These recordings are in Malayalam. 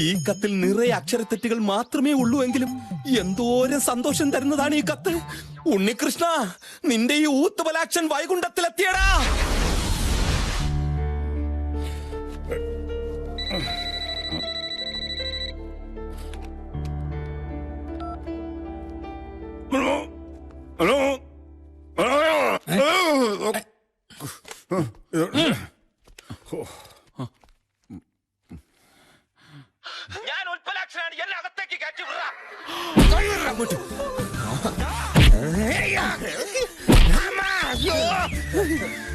ഈ കത്തിൽ നിറയെ അക്ഷരത്തെറ്റുകൾ മാത്രമേ ഉള്ളൂ എങ്കിലും എന്തോരം സന്തോഷം തരുന്നതാണ് ഈ കത്ത്. ഉണ്ണികൃഷ്ണ, നിന്റെ ഈ ഊത്തുബലാക്ഷൻ വൈകുണ്ഠത്തിലെത്തിയടാ. ഞാൻ ഉൽപ്പലാക്ഷനാണ്, എന്നെ അകത്തേക്ക് കയറ്റി വിടാ.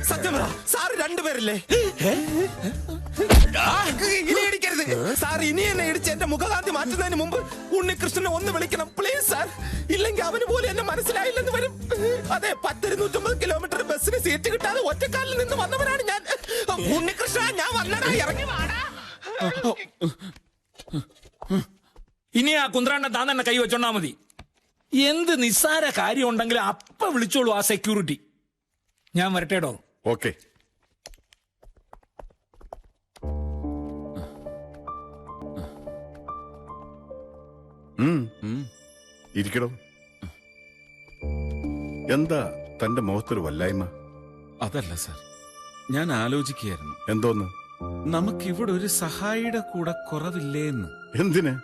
സത്യം പറ, സാറ് രണ്ടുപേരല്ലേ? ഇനി ഇടിക്കരുത് സാർ. ഇനി എന്നെ ഇടിച്ച് എന്റെ മുഖകാന്തി മാറ്റുന്നതിന് മുമ്പ് ഉണ്ണികൃഷ്ണനെ ഒന്ന് വിളിക്കണം പ്ലീസ് സാർ. ഇല്ലെങ്കിൽ അവന് പോലും എന്നെ മനസ്സിലായില്ലെന്ന് വരും. അതെ, 100-150 കിലോമീറ്റർ ബസ്സിന് സീറ്റ് കിട്ടാതെ ഒറ്റക്കാലിൽ നിന്ന് വന്നവനാണ് ഞാൻ. ഉണ്ണികൃഷ്ണ, ഞാൻ വന്നടാ, ഇറങ്ങി വാടാ. ഇനി ആ കുന്ത്രാണ്ട താൻ തന്നെ കൈ വെച്ചോണ്ടാ മതി. എന്ത് നിസ്സാര കാര്യം ഉണ്ടെങ്കിലും അപ്പ വിളിച്ചോളൂ ആ സെക്യൂരിറ്റി. ഞാൻ വരട്ടേടോ. ഓക്കെ. ഇരിക്കടോ. എന്താ തന്റെ മുഖത്തൊരു വല്ലായ്മ? അതല്ല സാർ, ഞാൻ ആലോചിക്കുകയായിരുന്നു. എന്തോന്ന്? നമുക്കിവിടെ ഒരു സഹായിയുടെ കൂടെ കുറവില്ലേന്ന്. എന്തിന്?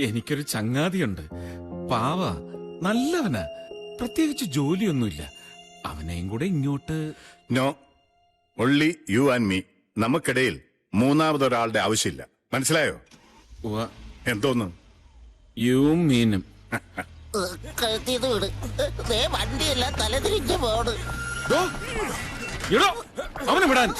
എനിക്കൊരു ചങ്ങാതിയുണ്ട്, പാവ, നല്ലവനാ, പ്രത്യേകിച്ച് ജോലിയൊന്നുമില്ല. അവനെയും കൂടെ ഇങ്ങോട്ട്. No, only you and me. നമുക്കിടയിൽ മൂന്നാമതൊരാളുടെ ആവശ്യമില്ല, മനസ്സിലായോ? എന്തോന്ന്? യു മീനും കഴുത്തിയത് വിട്. വണ്ടിയെല്ലാം തലതിരിഞ്ഞ് പോണ്. അവനെ വിടാൻ.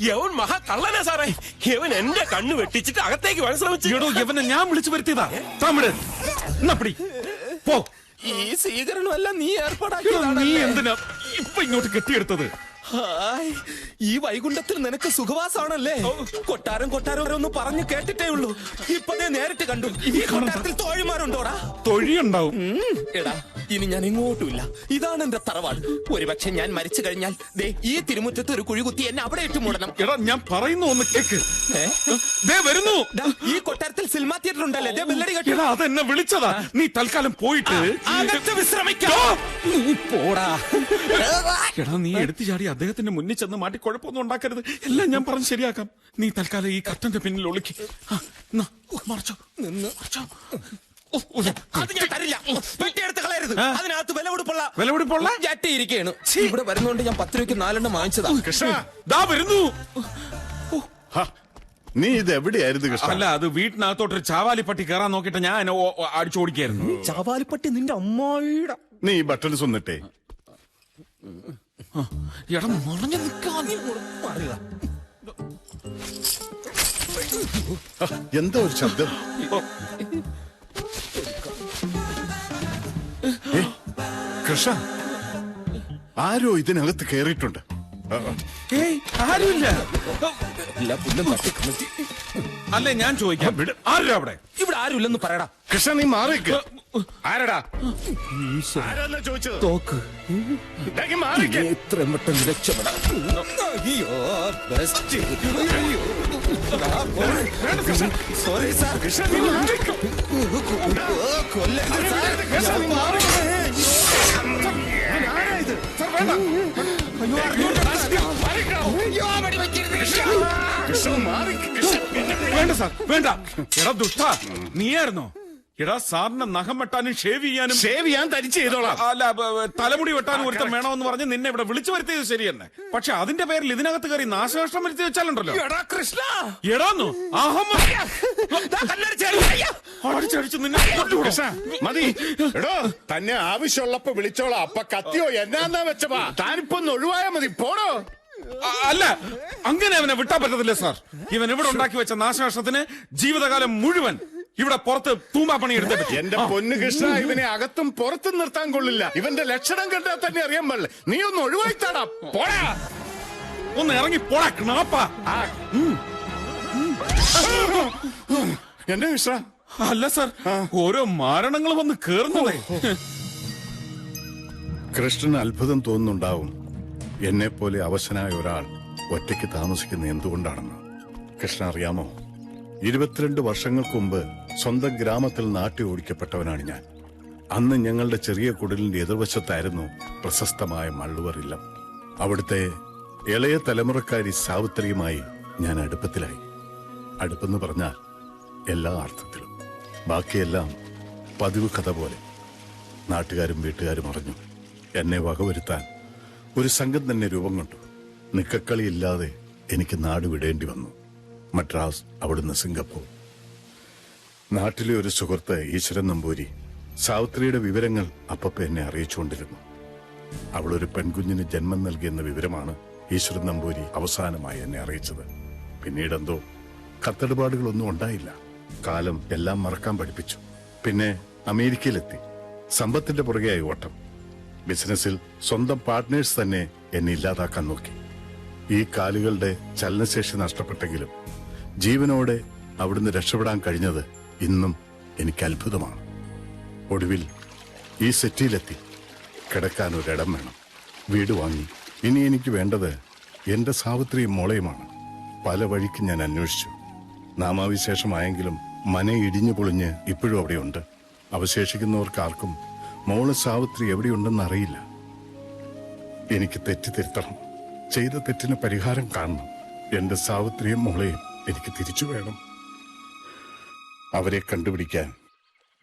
യവൻ മഹാ കള്ളനാ സാറേ. യവൻ എന്റെ കണ്ണ് വെട്ടിച്ചിട്ട് അകത്തേക്ക് വരാൻ ശ്രമിച്ചു. യവനെ ഞാൻ വിളിച്ചു വരുത്തിയതാ. തമിഴ് എന്നപ്പടി പോ. ഈ സ്വീകരണമല്ല നീ ഏർപ്പാടാക്കിയതാണ്. നീ എന്തിനാ ഇപ്പൊ ഇങ്ങോട്ട് കെട്ടിയെടുത്തത്? ഈ വൈകുണ്ഠത്തിൽ നിനക്ക് സുഖവാസമാണല്ലേ? കൊട്ടാരം ഒന്ന് പറഞ്ഞു കേട്ടിട്ടേ ഉള്ളൂ. ഇപ്പതേ നേരിട്ട് കണ്ടു. ഈ കൊട്ടാരത്തിൽ തോഴിമാരുണ്ടോടാ? തൊഴിയുണ്ടാവും. എടാ, ഇനി ഞാൻ എങ്ങോട്ടുമില്ല. ഇതാണ് എന്റെ തറവാട്. ഒരുപക്ഷെ ഞാൻ മരിച്ചു കഴിഞ്ഞാൽ ദേ ഈ തിരുമുറ്റത്ത് ഒരു കുഴി കുത്തി എന്നെ അവിടെ ഇട്ട് മൂടണം. എടാ, ഞാൻ പറയുന്നു ഒന്ന് കേക്ക്. വരുന്നു. ഈ കൊട്ടാരത്തിൽ സിനിമ തിയേറ്റർ ഉണ്ടല്ലേ? ബെല്ലടി കെട്ടി. എടാ, അതെന്നെ വിളിച്ചതാ. നീ തൽക്കാലം പോയിട്ട് വിശ്രമിക്കാം. പോടാ. എടാ, നീ എടുത്തു ചാടി അദ്ദേഹത്തിന്റെ മുന്നിൽ ചെന്ന് മാറ്റി കുഴപ്പമൊന്നും ഉണ്ടാക്കരുത്. എല്ലാം ഞാൻ പറഞ്ഞ് ശരിയാക്കാം. നീ തൽക്കാലം ഈ കർട്ടന്റെ പിന്നിൽ ഒളിക്ക്. മറച്ചോ നിന്ന് മറച്ചോ. അത് ഞാൻ തരില്ല. വെട്ടിയെടുത്ത് കളയരുത്. അതിനകത്ത് വിലപിടിപ്പുള്ള ചട്ടിയിരിക്കുകയാണ്. ഇവിടെ വരുന്നോണ്ട് ഞാൻ 10 രൂപയ്ക്ക് 4 വാങ്ങിച്ചതാ. കൃഷ്ണ, ദാ വരുന്നു. നീ ഇത് എവിടെയായിരുന്നു കൃഷ്ണ? അല്ല, അത് വീട്ടിനകത്തോട്ടൊരു ചാവാലിപ്പട്ടി കയറാൻ നോക്കിട്ട് ഞാൻ അടിച്ചോടിക്കായിരുന്നു. ചാവാലിപ്പട്ടി നിന്റെ അമ്മായിയുടെ. നീ ഈ ബട്ടൺസ് ഒന്നിട്ടേ. എടാ, മറഞ്ഞു നിൽക്കാൻ. എന്താ ഒരു ശബ്ദം? കൃഷ്ണ, ആരോ ഇതിനകത്ത് കയറിയിട്ടുണ്ട്. ആരുമില്ല. അല്ലേ, ഞാൻ ചോദിക്കാം, ആരാ അവിടെ? ഇവിടെ ആരുമില്ലെന്ന് പറയടാ. കൃഷ്ണ, നീ മാറിക്ക്. ആരടാ? ആരാ ചോദിച്ചത്? തോക്ക്. മാറിക്ക്. എത്രയും പെട്ടെന്ന് രക്ഷപ്പെടാം. Sorry sir. വേണ്ട സാർ, വേണ്ട. എടാ ദുഷ്ട, നീയായിരുന്നോ? എടാ, സാറിന്റെ നഖം വെട്ടാനും ഷേവ് ചെയ്യാൻ തരിച്ച് ചെയ്തോളാം. അല്ല, തലമുടി വെട്ടാനും ഒരുത്തം വേണമെന്ന് പറഞ്ഞ് നിന്നെ ഇവിടെ വിളിച്ചു വരുത്തിയത് ശരി തന്നെ. പക്ഷെ അതിന്റെ പേരിൽ ഇതിനകത്ത് കയറി നാശനഷ്ടം വരുത്തി വെച്ചാലുണ്ടല്ലോ. എടാ കൃഷ്ണ, എടാന്നു അടിച്ചടിച്ച് നിന്നെ. മതി. എടോ, തന്നെ ആവശ്യമുള്ളപ്പോ വിളിച്ചോളാം. അപ്പൊ കത്തിയോ എന്നാന്നാ വെച്ചപ്പാ. താനിപ്പോ ഒന്ന് ഒഴിവായാ മതി. പോടോ. അല്ല, അങ്ങനെ അവനെ വിട്ടാ പറ്റത്തില്ല സാർ. ഇവൻ ഇവിടെ ഉണ്ടാക്കി വെച്ച നാശനഷ്ടത്തിന് ജീവിതകാലം മുഴുവൻ ഇവിടെ പുറത്ത് തൂമ്പാപ്പണി എടുത്തിട്ട്. എന്റെ പൊന്നു കൃഷ്ണ, ഇവനെ അകത്തും പുറത്തും നിർത്താൻ കൊള്ളില്ല. ഇവന്റെ ലക്ഷണം കണ്ടാൽ തന്നെ അറിയാൻ പാടില്ല. നീ ഒന്ന് ഒഴിവായിത്താടാ. പോടാ, ഒന്ന് ഇറങ്ങി പോടാ ക്ണാപ്പാ. എന്റെ കൃഷ്ണ. അല്ല സാർ, ഓരോ മാരണങ്ങൾ വന്ന് കേറുന്നതേ. കൃഷ്ണന് അത്ഭുതം തോന്നുന്നുണ്ടാവും, എന്നെ പോലെ അവശനായ ഒരാൾ ഒറ്റയ്ക്ക് താമസിക്കുന്ന എന്തുകൊണ്ടാണെന്ന്. കൃഷ്ണ അറിയാമോ, 22 വർഷങ്ങൾക്ക് മുമ്പ് സ്വന്തം ഗ്രാമത്തിൽ നാട്ടി ഓടിക്കപ്പെട്ടവനാണ് ഞാൻ. അന്ന് ഞങ്ങളുടെ ചെറിയ കുടിലിന്റെ എതിർവശത്തായിരുന്നു പ്രശസ്തമായ മള്ളുവർ ഇല്ലം. അവിടുത്തെ ഇളയ തലമുറക്കാരി സാവിത്രിയുമായി ഞാൻ അടുപ്പത്തിലായി. അടുപ്പെന്ന് പറഞ്ഞാൽ എല്ലാ അർത്ഥത്തിലും. ബാക്കിയെല്ലാം പതിവ് കഥ പോലെ. നാട്ടുകാരും വീട്ടുകാരും അറിഞ്ഞു. എന്നെ വകവരുത്താൻ ഒരു സംഘം തന്നെ രൂപം കൊണ്ടു. നിക്കക്കളിയില്ലാതെ എനിക്ക് നാട് വിടേണ്ടി വന്നു. മദ്രാസ്, അവിടുന്ന് സിംഗപ്പൂർ. നാട്ടിലെ ഒരു സുഹൃത്ത് ഈശ്വരൻ നമ്പൂരി സാവിത്രിയുടെ വിവരങ്ങൾ അപ്പപ്പ എന്നെ അറിയിച്ചുകൊണ്ടിരുന്നു. അവളൊരു പെൺകുഞ്ഞിന് ജന്മം നൽകിയെന്ന വിവരമാണ് ഈശ്വരൻ നമ്പൂരി അവസാനമായി എന്നെ അറിയിച്ചത്. പിന്നീടെന്തോ കത്തടപാടുകളൊന്നും ഉണ്ടായില്ല. കാലം എല്ലാം മറക്കാൻ പഠിപ്പിച്ചു. പിന്നെ അമേരിക്കയിലെത്തി. സമ്പത്തിന്റെ പുറകെയായി ഓട്ടം. ബിസിനസ്സിൽ സ്വന്തം പാർട്ട്നേഴ്സ് തന്നെ എന്നെ ഇല്ലാതാക്കാൻ നോക്കി. ഈ കാലുകളുടെ ചലനശേഷി നഷ്ടപ്പെട്ടെങ്കിലും ജീവനോടെ അവിടുന്ന് രക്ഷപ്പെടാൻ കഴിഞ്ഞത് ഇന്നും എനിക്ക് അത്ഭുതമാണ്. ഒടുവിൽ ഈ സിറ്റിയിലെത്തി. കിടക്കാൻ ഒരിടം വേണം. വീട് വാങ്ങി. ഇനി എനിക്ക് വേണ്ടത് എന്റെ സാവിത്രിയും മോളയുമാണ്. പല വഴിക്ക് ഞാൻ അന്വേഷിച്ചു. നാമാവിശേഷമായെങ്കിലും മന ഇടിഞ്ഞു പൊളിഞ്ഞ് ഇപ്പോഴും അവിടെയുണ്ട്. അവശേഷിക്കുന്നവർക്കാർക്കും മോള് സാവിത്രി എവിടെയുണ്ടെന്ന് അറിയില്ല. എനിക്ക് തെറ്റ് തിരുത്തണം. ചെയ്ത തെറ്റിന് പരിഹാരം കാണണം. എന്റെ സാവിത്രിയും മോളെയും എനിക്ക് തിരിച്ചു വേണം. അവരെ കണ്ടുപിടിക്കാൻ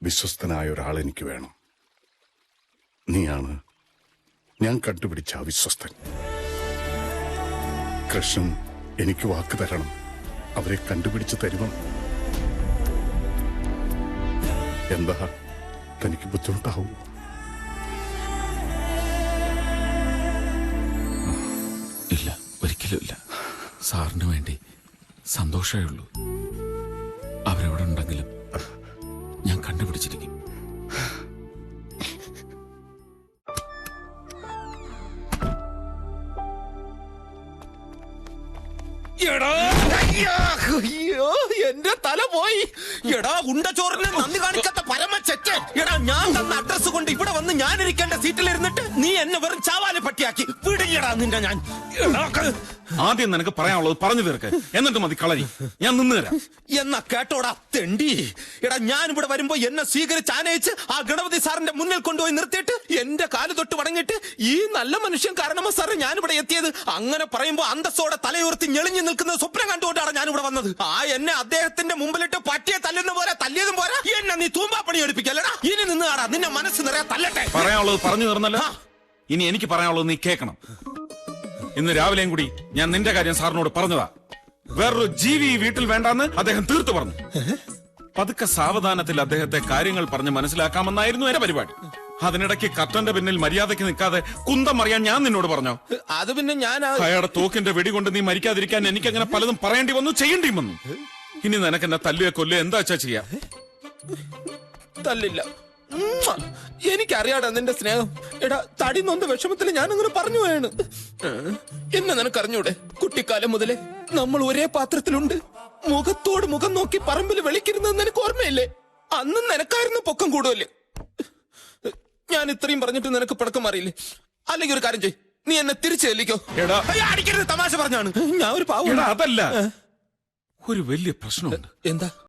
വിശ്വസ്തനായ ഒരാൾ എനിക്ക് വേണം. നീയാണ് ഞാൻ കണ്ടുപിടിച്ച ആ വിശ്വസ്തൻ. കൃഷ്ണൻ എനിക്ക് വാക്ക് തരണം. അവരെ കണ്ടുപിടിച്ച് തരുമോ? എന്താ, തനിക്ക് ബുദ്ധിമുട്ടാവൂ? ഇല്ല, ഒരിക്കലും ഇല്ല. സാറിന് വേണ്ടി സന്തോഷമേ ഉള്ളൂ. അവരെവിടെ ഉണ്ടെങ്കിലും ഞാൻ കണ്ടുപിടിച്ചിരിക്കും. എടാ, അയ്യോ, എന്റെ തല പോയി. എടാ ഉണ്ടച്ചോറിന് നന്ദി കാണിക്കാത്ത പരമച്ചെറ്റ്. എടാ, ഞാൻ തന്ന അഡ്രസ് കൊണ്ട് ഇവിടെ വന്ന് ഞാൻ ഇരിക്കേണ്ട സീറ്റിലിരുന്നിട്ട് നീ എന്നെ വെറും ചാവാലെ പട്ടിയാക്കി. വിടില്ലടാ നിന്റെ ഞാൻ. ആദ്യം നിനക്ക് പറയാനുള്ളത് പറഞ്ഞു തീർക്ക്, എന്നിട്ട് മതി കളരി. ഞാൻ നിന്ന് തരാം. എന്നാ കേട്ടോടാ തെണ്ടി. എടാ, ഞാൻ ഇവിടെ വരുമ്പോ എന്നെ സ്വീകരിച്ച് ആനയിച്ച് ആ ഗണപതി സാറിന്റെ മുന്നിൽ കൊണ്ടുപോയി നിർത്തിയിട്ട് എന്റെ കാല് തൊട്ട് വണങ്ങിട്ട് ഈ നല്ല മനുഷ്യൻ കാരണമോ സാറ് ഞാനിവിടെ എത്തിയത്. അങ്ങനെ പറയുമ്പോ അന്തസ്സോടെ തലയുയർത്തി ഞെളിഞ്ഞു നിൽക്കുന്ന സ്വപ്നം കണ്ടുകൊണ്ടാണ് ഞാനിവിടെ വന്നത്. ആ എന്നെ അദ്ദേഹത്തിന്റെ മുമ്പിലിട്ട് പട്ടിയെ തല്ലുന്ന പോലെ തല്ലിയതും പോരാ, എന്നെ നീ തൂമ്പാപ്പണി എടുപ്പിക്കല്ലടാ. ഇനി നിന്ന് ആടാ, നിന്നെ മനസ്സ് നിറയെ തല്ലട്ടെ. പറയാനുള്ളത് പറഞ്ഞു തീർന്നല്ലോ. ഇനി എനിക്ക് പറയാനുള്ളത് നീ കേൾക്കണം. ഇന്ന് രാവിലെയും കൂടി ഞാൻ നിന്റെ കാര്യം സാറിനോട് പറഞ്ഞതാ. വേറൊരു ജീവി ഈ വീട്ടിൽ വേണ്ടാന്ന് അദ്ദേഹം തീർത്തു പറഞ്ഞു. പതുക്കെ സാവധാനത്തിൽ അദ്ദേഹത്തെ കാര്യങ്ങൾ പറഞ്ഞ് മനസ്സിലാക്കാമെന്നായിരുന്നു എന്റെ പരിപാടി. അതിനിടയ്ക്ക് കർട്ടന്റെ പിന്നിൽ മര്യാദയ്ക്ക് നിൽക്കാതെ കുന്തം അറിയാൻ ഞാൻ നിന്നോട് പറഞ്ഞോ? അത് പിന്നെ ഞാൻ അയാളുടെ തോക്കിന്റെ വെടികൊണ്ട് നീ മരിക്കാതിരിക്കാൻ എനിക്ക് അങ്ങനെ പലതും പറയേണ്ടി വന്നു, ചെയ്യേണ്ടിയും വന്നു. ഇനി നിനക്ക് എന്നെ തല്ലുക കൊല്ലുക എന്താ വെച്ചാ ചെയ്യാം. തല്ലില്ല. എനിക്കറിയാടാ നിന്റെ സ്നേഹം. എടാ, തടി നൊന്ത വിഷമത്തിൽ ഞാനങ്ങനെ പറഞ്ഞു പോയാണ്. എന്നെ നിനക്കറിഞ്ഞൂടെ? കുട്ടിക്കാലം മുതലേ നമ്മൾ ഒരേ പാത്രത്തിലുണ്ട്. മുഖത്തോട് മുഖം നോക്കി പറമ്പിൽ വിളിക്കരുതെന്ന് നിനക്ക് ഓർമ്മയില്ലേ? അന്നും നിനക്കായിരുന്നു പൊക്കം കൂടുതല്. ഞാൻ ഇത്രയും പറഞ്ഞിട്ട് നിനക്ക് പിടക്കം മാറിയില്ലേ? അല്ലെങ്കിൽ ഒരു കാര്യം ചെയ്, നീ എന്നെ തിരിച്ചു ചെല്ലിക്കോ. എടാ, അടിക്കരുത്, തമാശ പറഞ്ഞാണ്. ഞാൻ ഒരു പാവം. അതല്ല, ഒരു വലിയ പ്രശ്നമുണ്ട്. എന്താ?